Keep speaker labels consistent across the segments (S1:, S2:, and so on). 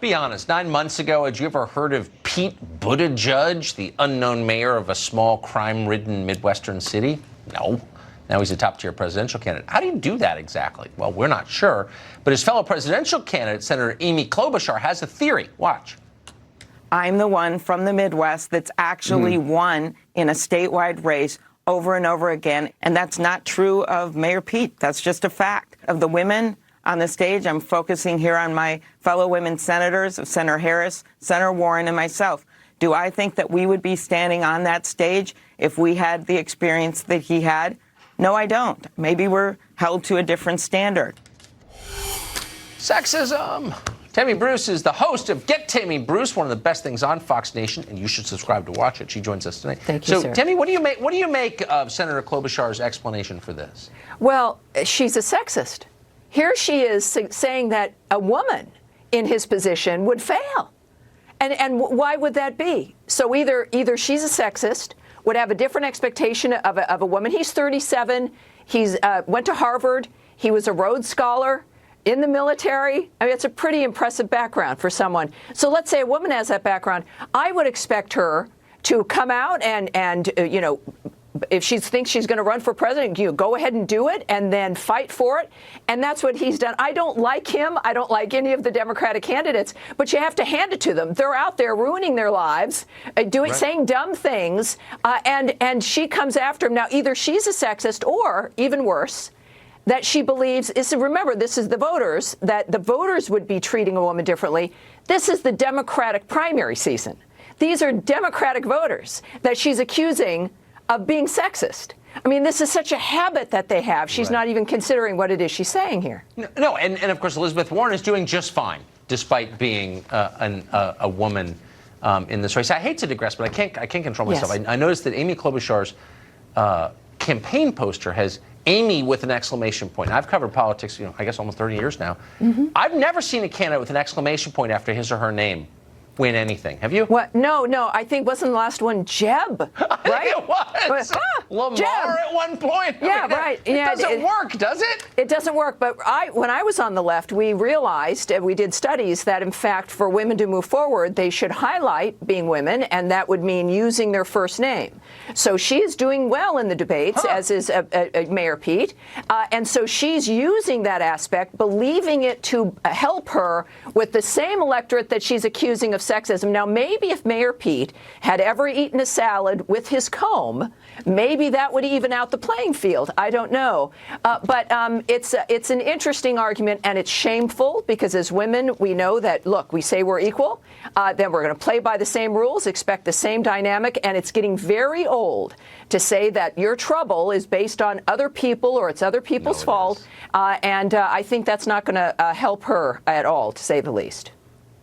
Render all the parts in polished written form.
S1: Be honest, 9 months ago, had you ever heard of Pete Buttigieg, the unknown mayor of a small crime-ridden Midwestern city? No. Now he's a top-tier presidential candidate. How do you do that exactly? Well, we're not sure. But his fellow presidential candidate, Senator Amy Klobuchar, has a theory. Watch.
S2: I'm the one from the Midwest that's actually won in a statewide race over and over again. And that's not true of Mayor Pete. That's just a fact. Of the women on the stage, I'm focusing here on my fellow women senators, of Senator Harris, Senator Warren, and myself. Do I think that we would be standing on that stage if we had the experience that he had? No, I don't. Maybe we're held to a different standard.
S1: Sexism. Tammy Bruce is the host of Get Tammy Bruce, one of the best things on Fox Nation, and you should subscribe to watch it. She joins us tonight.
S3: Thank you,
S1: so,
S3: sir.
S1: Tammy, what do you make of Senator Klobuchar's explanation for this?
S3: Well, she's a sexist. Here she is saying that a woman in his position would fail. And why would that be? So either she's a sexist, would have a different expectation of a woman. He's 37. He's went to Harvard. He was a Rhodes Scholar. In the military. I mean, it's a pretty impressive background for someone. So let's say a woman has that background. I would expect her to come out and you know, if she thinks she's going to run for president, you go ahead and do it and then fight for it. And that's what he's done. I don't like him. I don't like any of the Democratic candidates, but you have to hand it to them. They're out there ruining their lives, saying dumb things, and she comes after him. Now, either she's a sexist or, even worse, that she believes is, remember, this is the voters, that the voters would be treating a woman differently. This is the Democratic primary season. These are Democratic voters that she's accusing of being sexist. I mean, this is such a habit that they have. She's not even considering what it is she's saying here.
S1: No, and of course, Elizabeth Warren is doing just fine, despite being a woman in this race. I hate to digress, but I can't control myself.
S3: Yes.
S1: I noticed that Amy Klobuchar's campaign poster has Amy with an exclamation point. I've covered politics, I guess almost 30 years now. I've never seen a candidate with an exclamation point after his or her name win anything. Have you?
S3: What? No. I think wasn't the last one Jeb, right?
S1: It was. Lamar
S3: Jeb.
S1: At one point.
S3: Yeah, right.
S1: It doesn't work, does it?
S3: It doesn't work. But when I was on the left, we realized, and we did studies, that in fact, for women to move forward, they should highlight being women, and that would mean using their first name. So she is doing well in the debates, as is Mayor Pete. And so she's using that aspect, believing it to help her with the same electorate that she's accusing of sexism. Now, maybe if Mayor Pete had ever eaten a salad with his comb, maybe that would even out the playing field. I don't know. But it's an interesting argument, and it's shameful because as women, we know that, look, we say we're equal, then we're going to play by the same rules, expect the same dynamic, and it's getting very old to say that your trouble is based on other people or it's other people's fault. And I think that's not going to help her at all, to say the least.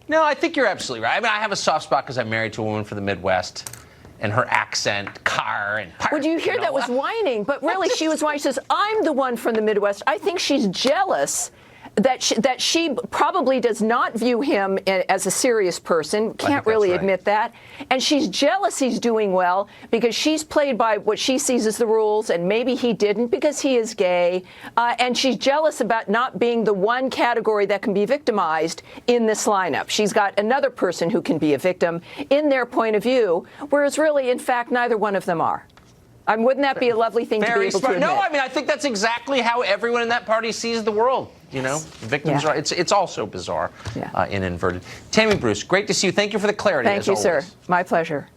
S1: No, I think you're absolutely right. I mean, I have a soft spot because I'm married to a woman from the Midwest, and her accent, car, and part.
S3: Would you hear that was whining? But really, she was whining. She says, I'm the one from the Midwest. I think she's jealous that she probably does not view him as a serious person, can't really admit that. And she's jealous he's doing well because she's played by what she sees as the rules, and maybe he didn't because he is gay. And she's jealous about not being the one category that can be victimized in this lineup. She's got another person who can be a victim in their point of view, whereas really, in fact, neither one of them are. Wouldn't that be a lovely thing to be able to admit?
S1: No, I mean, I think that's exactly how everyone in that party sees the world. Victims are. It's also bizarre and inverted. Tammy Bruce, great to see you. Thank you for the clarity.
S3: Thank you, sir. My pleasure.